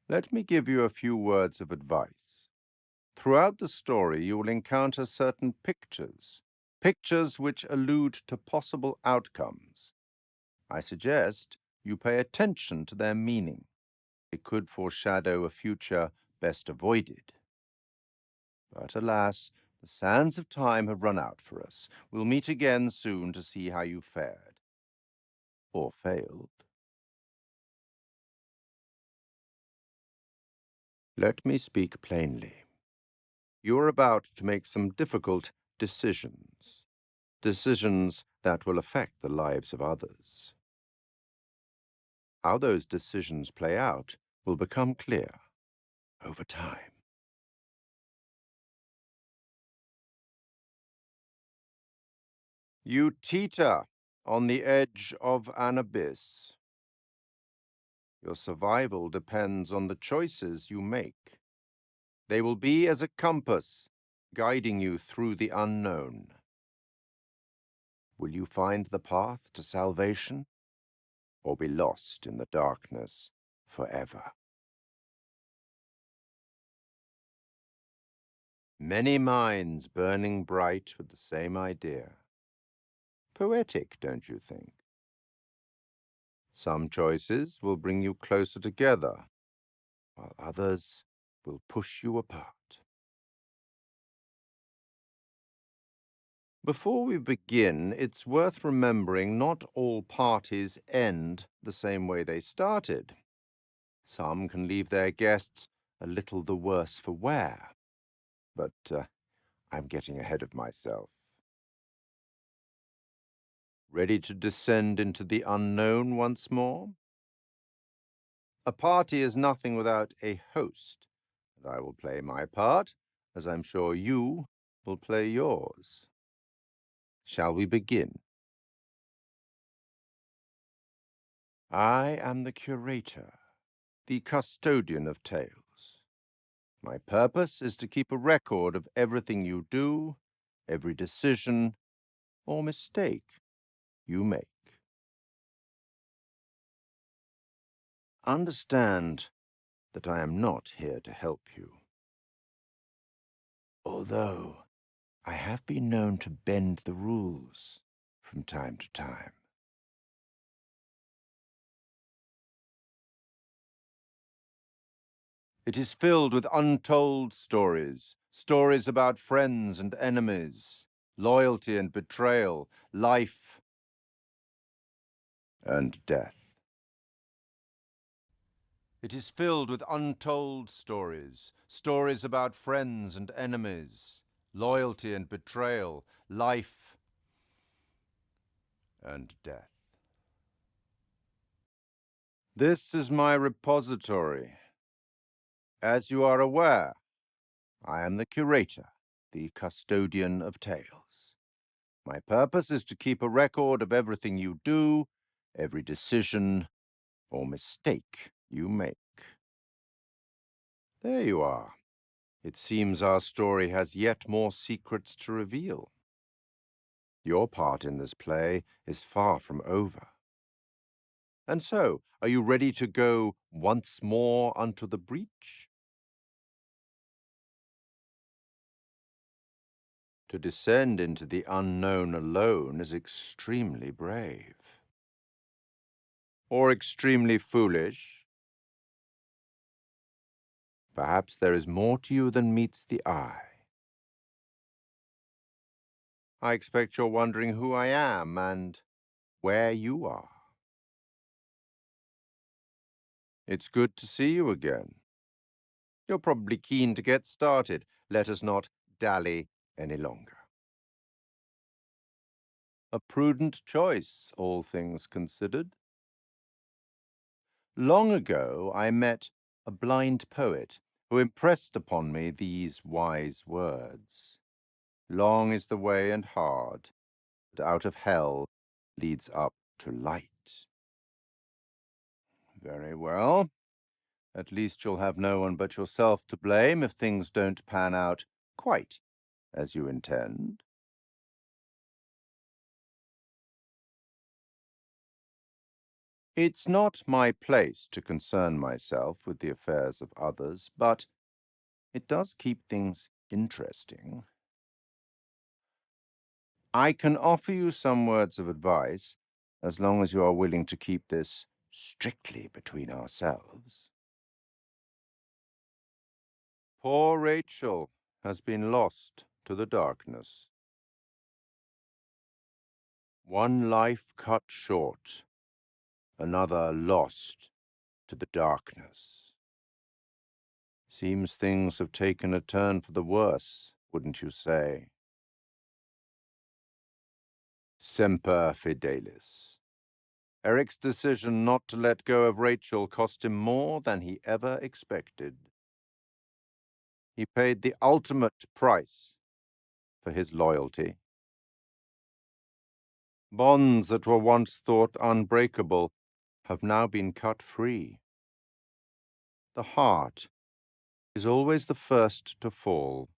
Let me give you a few words of advice. Throughout the story, you will encounter certain pictures which allude to possible outcomes. I suggest you pay attention to their meaning. It could foreshadow a future best avoided. But alas, the sands of time have run out for us. We'll meet again soon to see how you fared. Or failed. Let me speak plainly. You are about to make some difficult decisions. Decisions that will affect the lives of others. How those decisions play out will become clear over time. You teeter on the edge of an abyss. Your survival depends on the choices you make. They will be as a compass, guiding you through the unknown. Will you find the path to salvation, or be lost in the darkness forever? Many minds burning bright with the same idea. Poetic, don't you think? Some choices will bring you closer together, while others will push you apart. Before we begin, it's worth remembering not all parties end the same way they started. Some can leave their guests a little the worse for wear. But I'm getting ahead of myself. Ready to descend into the unknown once more? A party is nothing without a host, and I will play my part, as I'm sure you will play yours. Shall we begin? I am the curator, the custodian of tales. My purpose is to keep a record of everything you do, every decision or mistake you make. Understand that I am not here to help you. Although I have been known to bend the rules from time to time. It is filled with untold stories, stories about friends and enemies, loyalty and betrayal, life and death. It is filled with untold stories, stories about friends and enemies, loyalty and betrayal, life and death. This is my repository. As you are aware, I am the curator, the custodian of tales. My purpose is to keep a record of everything you do, every decision or mistake you make. There you are. It seems our story has yet more secrets to reveal. Your part in this play is far from over. And so, are you ready to go once more unto the breach? To descend into the unknown alone is extremely brave. Or extremely foolish. Perhaps there is more to you than meets the eye. I expect you're wondering who I am and where you are. It's good to see you again. You're probably keen to get started. Let us not dally any longer. A prudent choice, all things considered. Long ago, I met a blind poet who impressed upon me these wise words. Long is the way and hard, but out of hell leads up to light. Very well. At least you'll have no one but yourself to blame if things don't pan out quite as you intend. It's not my place to concern myself with the affairs of others, but it does keep things interesting. I can offer you some words of advice, as long as you are willing to keep this strictly between ourselves. Poor Rachel has been lost to the darkness. One life cut short, another lost to the darkness. Seems things have taken a turn for the worse, wouldn't you say? Semper Fidelis. Eric's decision not to let go of Rachel cost him more than he ever expected. He paid the ultimate price for his loyalty. Bonds that were once thought unbreakable have now been cut free. The heart is always the first to fall.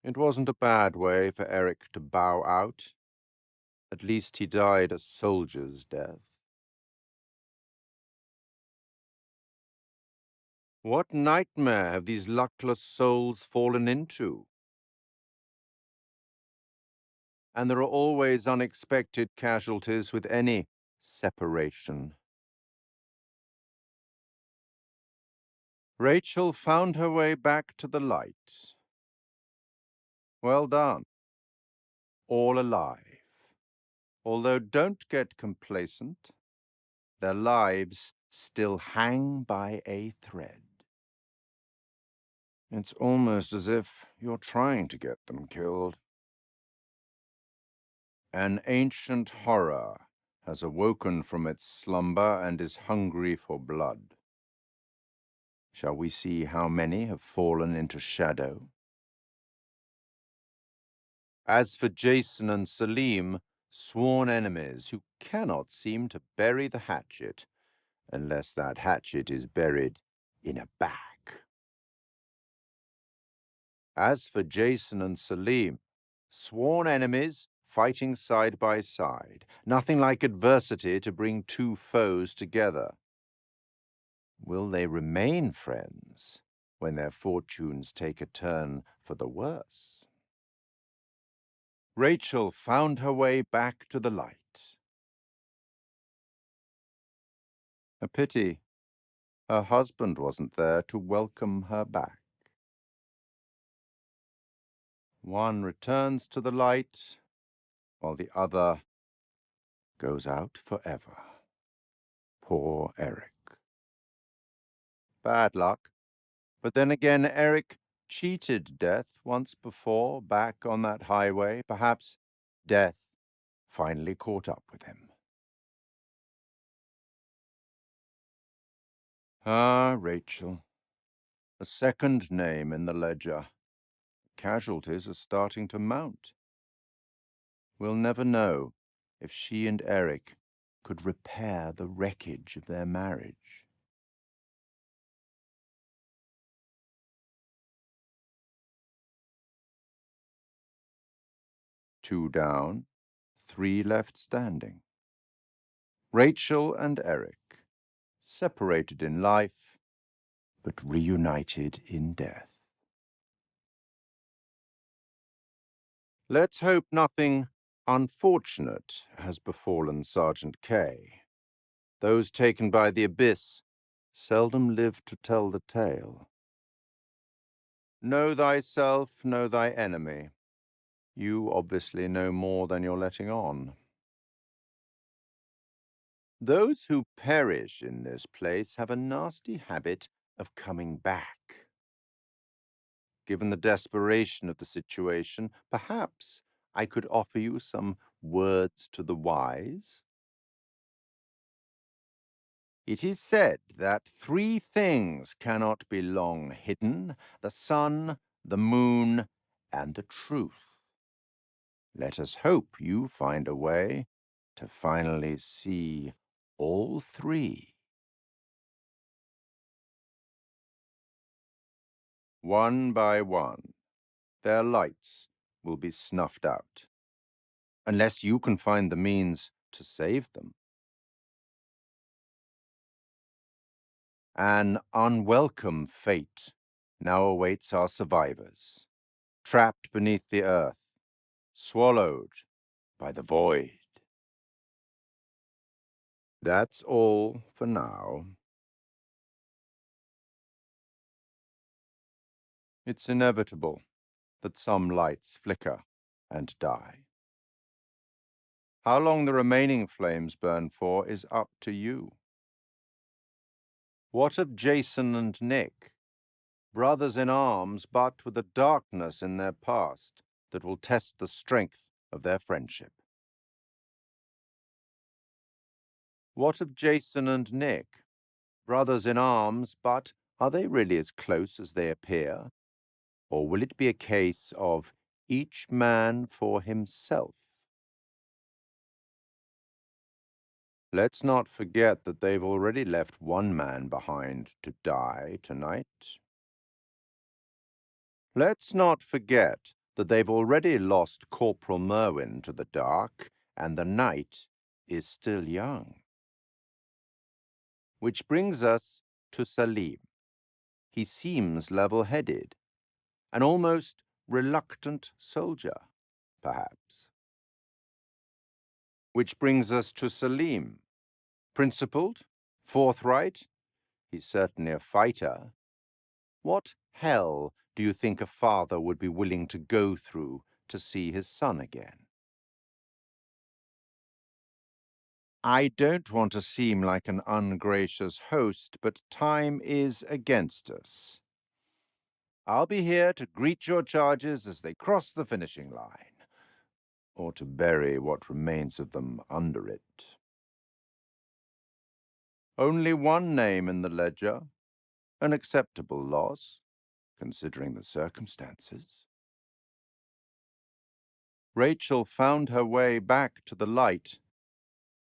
It wasn't a bad way for Eric to bow out. At least he died a soldier's death. What nightmare have these luckless souls fallen into? And there are always unexpected casualties with any separation. Rachel found her way back to the light. Well done. All alive. Although don't get complacent, their lives still hang by a thread. It's almost as if you're trying to get them killed. An ancient horror has awoken from its slumber and is hungry for blood. Shall we see how many have fallen into shadow? As for Jason and Salim, sworn enemies who cannot seem to bury the hatchet, unless that hatchet is buried in a bag. As for Jason and Salim, sworn enemies fighting side by side, nothing like adversity to bring two foes together. Will they remain friends when their fortunes take a turn for the worse? Rachel found her way back to the light. A pity her husband wasn't there to welcome her back. One returns to the light, while the other goes out forever. Poor Eric. Bad luck. But then again, Eric cheated death once before back on that highway. Perhaps death finally caught up with him. Ah, Rachel. A second name in the ledger. Casualties are starting to mount. We'll never know if she and Eric could repair the wreckage of their marriage. Two down, three left standing. Rachel and Eric, separated in life, but reunited in death. Let's hope nothing unfortunate has befallen Sergeant K. Those taken by the abyss seldom live to tell the tale. Know thyself, know thy enemy. You obviously know more than you're letting on. Those who perish in this place have a nasty habit of coming back. Given the desperation of the situation, perhaps I could offer you some words to the wise. It is said that three things cannot be long hidden: the sun, the moon, and the truth. Let us hope you find a way to finally see all three. One by one, their lights will be snuffed out. Unless you can find the means to save them. An unwelcome fate now awaits our survivors, trapped beneath the earth, swallowed by the void. That's all for now. It's inevitable that some lights flicker and die. How long the remaining flames burn for is up to you. What of Jason and Nick? Brothers in arms, but with a darkness in their past that will test the strength of their friendship. What of Jason and Nick? Brothers in arms, but are they really as close as they appear? Or will it be a case of each man for himself? Let's not forget that they've already left one man behind to die tonight. Let's not forget that they've already lost Corporal Merwin to the dark, and the night is still young. Which brings us to Salim. He seems level-headed, an almost reluctant soldier, perhaps. Which brings us to Salim. Principled, forthright, he's certainly a fighter. What hell do you think a father would be willing to go through to see his son again? I don't want to seem like an ungracious host, but time is against us. I'll be here to greet your charges as they cross the finishing line, or to bury what remains of them under it. Only one name in the ledger, an acceptable loss, considering the circumstances. Rachel found her way back to the light,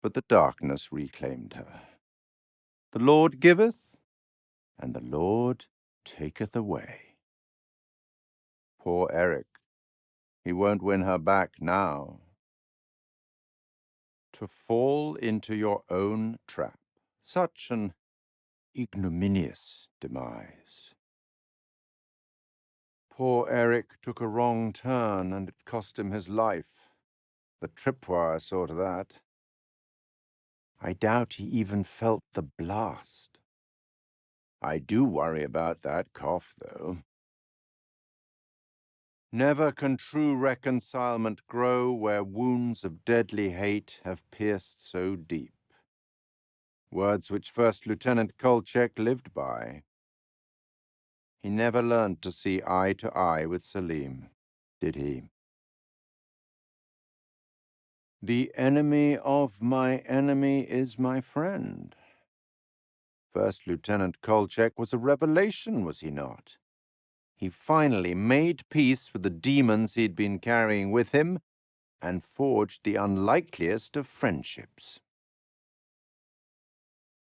but the darkness reclaimed her. The Lord giveth, and the Lord taketh away. Poor Eric. He won't win her back now. To fall into your own trap, such an ignominious demise. Poor Eric took a wrong turn, and it cost him his life. The tripwire saw to that. I doubt he even felt the blast. I do worry about that cough, though. Never can true reconcilement grow where wounds of deadly hate have pierced so deep. Words which First Lieutenant Kolchak lived by. He never learned to see eye to eye with Salim, did he? The enemy of my enemy is my friend. First Lieutenant Kolchak was a revelation, was he not? He finally made peace with the demons he'd been carrying with him and forged the unlikeliest of friendships.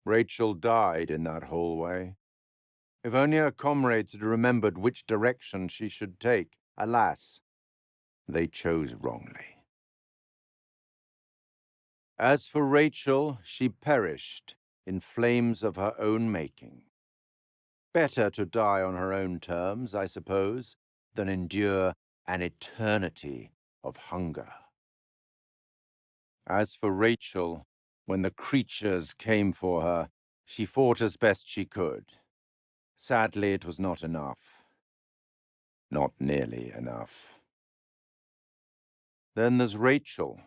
Rachel died in that hallway. If only her comrades had remembered which direction she should take. Alas, they chose wrongly. As for Rachel, she perished in flames of her own making. Better to die on her own terms, I suppose, than endure an eternity of hunger. As for Rachel, when the creatures came for her, she fought as best she could. Sadly, it was not enough. Not nearly enough. Then there's Rachel.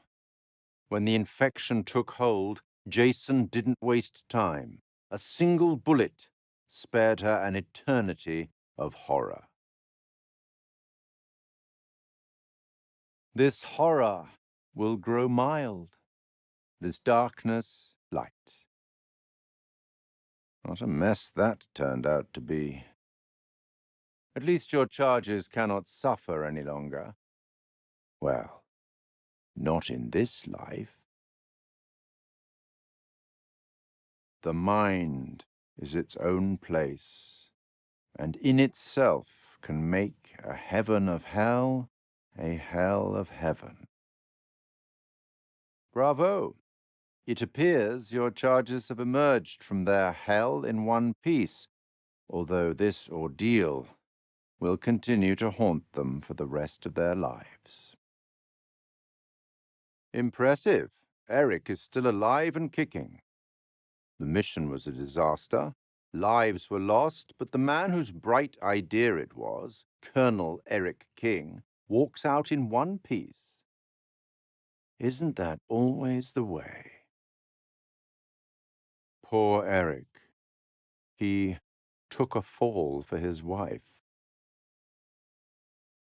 When the infection took hold, Jason didn't waste time. A single bullet spared her an eternity of horror. This horror will grow mild. This darkness, light. What a mess that turned out to be. At least your charges cannot suffer any longer. Well, not in this life. The mind is its own place, and in itself can make a heaven of hell, a hell of heaven. Bravo! It appears your charges have emerged from their hell in one piece, although this ordeal will continue to haunt them for the rest of their lives. Impressive. Eric is still alive and kicking. The mission was a disaster. Lives were lost, but the man whose bright idea it was, Colonel Eric King, walks out in one piece. Isn't that always the way? Poor Eric. He took a fall for his wife.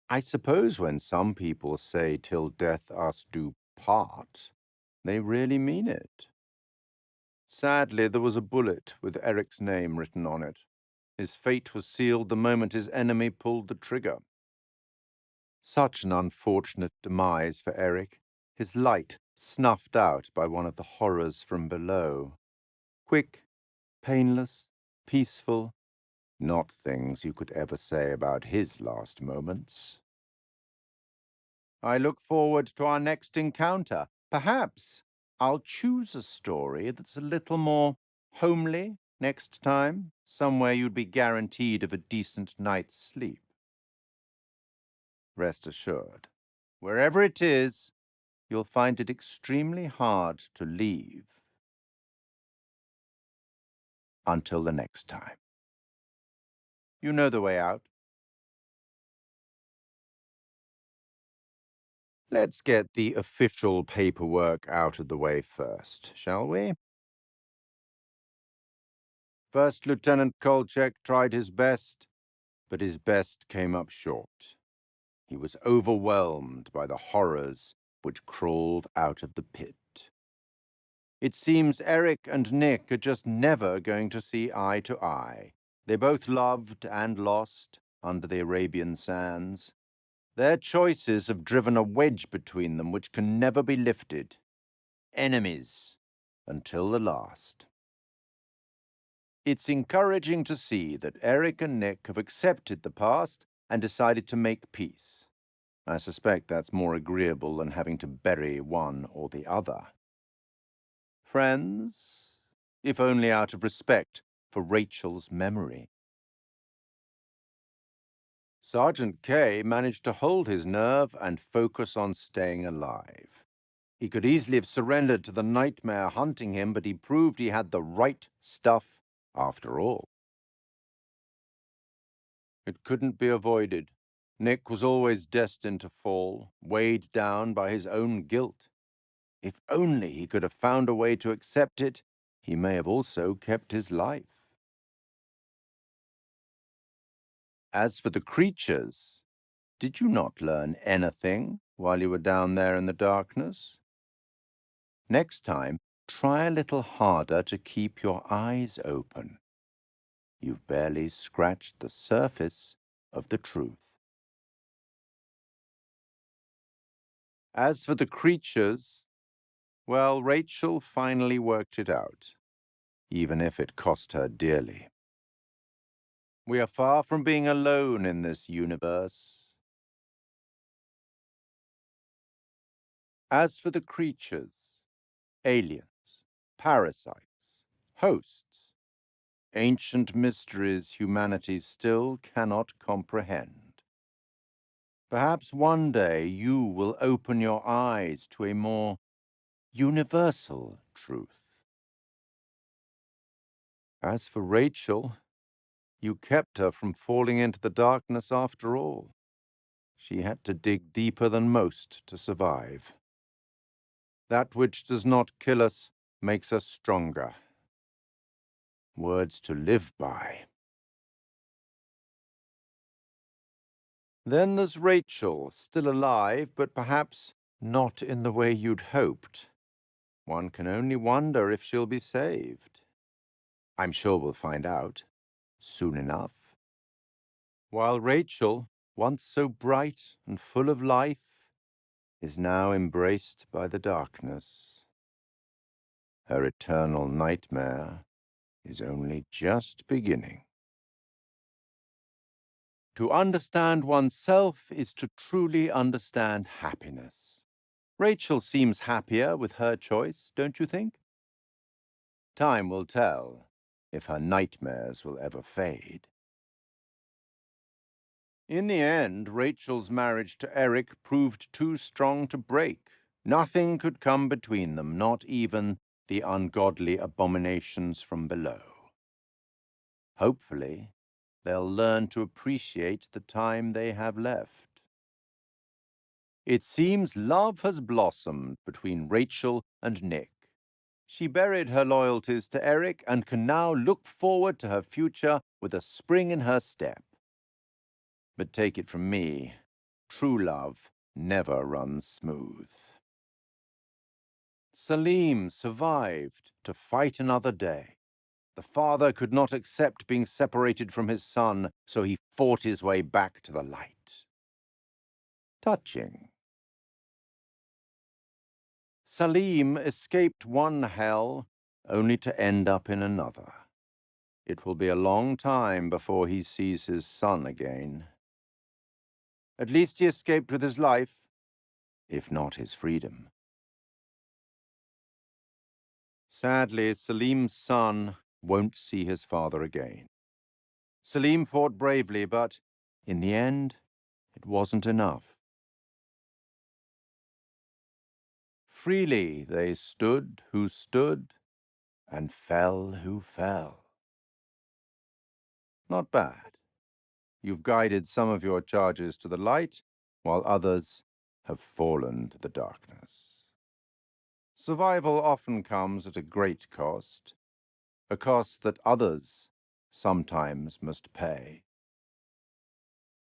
I suppose when some people say till death us do part, they really mean it. Sadly, there was a bullet with Eric's name written on it. His fate was sealed the moment his enemy pulled the trigger. Such an unfortunate demise for Eric, his light snuffed out by one of the horrors from below. Quick, painless, peaceful, not things you could ever say about his last moments. I look forward to our next encounter. Perhaps I'll choose a story that's a little more homely next time, somewhere you'd be guaranteed of a decent night's sleep. Rest assured, wherever it is, you'll find it extremely hard to leave. Until the next time. You know the way out. Let's get the official paperwork out of the way first, shall we? First Lieutenant Kolchak tried his best, but his best came up short. He was overwhelmed by the horrors which crawled out of the pit. It seems Eric and Nick are just never going to see eye to eye. They both loved and lost under the Arabian sands. Their choices have driven a wedge between them which can never be lifted. Enemies until the last. It's encouraging to see that Eric and Nick have accepted the past and decided to make peace. I suspect that's more agreeable than having to bury one or the other. Friends, if only out of respect for Rachel's memory. Sergeant K managed to hold his nerve and focus on staying alive. He could easily have surrendered to the nightmare hunting him, but he proved he had the right stuff after all. It couldn't be avoided. Nick was always destined to fall, weighed down by his own guilt. If only he could have found a way to accept it, he may have also kept his life. As for the creatures, did you not learn anything while you were down there in the darkness? Next time, try a little harder to keep your eyes open. You've barely scratched the surface of the truth. As for the creatures, well, Rachel finally worked it out, even if it cost her dearly. We are far from being alone in this universe. As for the creatures, aliens, parasites, hosts, ancient mysteries humanity still cannot comprehend. Perhaps one day you will open your eyes to a more universal truth. As for Rachel, you kept her from falling into the darkness after all. She had to dig deeper than most to survive. That which does not kill us makes us stronger. Words to live by. Then there's Rachel, still alive, but perhaps not in the way you'd hoped. One can only wonder if she'll be saved. I'm sure we'll find out soon enough. While Rachel, once so bright and full of life, is now embraced by the darkness. Her eternal nightmare is only just beginning. To understand oneself is to truly understand happiness. Rachel seems happier with her choice, don't you think? Time will tell if her nightmares will ever fade. In the end, Rachel's marriage to Eric proved too strong to break. Nothing could come between them, not even the ungodly abominations from below. Hopefully, they'll learn to appreciate the time they have left. It seems love has blossomed between Rachel and Nick. She buried her loyalties to Eric and can now look forward to her future with a spring in her step. But take it from me, true love never runs smooth. Salim survived to fight another day. The father could not accept being separated from his son, so he fought his way back to the light. Touching. Salim escaped one hell, only to end up in another. It will be a long time before he sees his son again. At least he escaped with his life, if not his freedom. Sadly, Salim's son won't see his father again. Salim fought bravely, but in the end, it wasn't enough. Freely they stood who stood, and fell who fell. Not bad. You've guided some of your charges to the light, while others have fallen to the darkness. Survival often comes at a great cost, a cost that others sometimes must pay.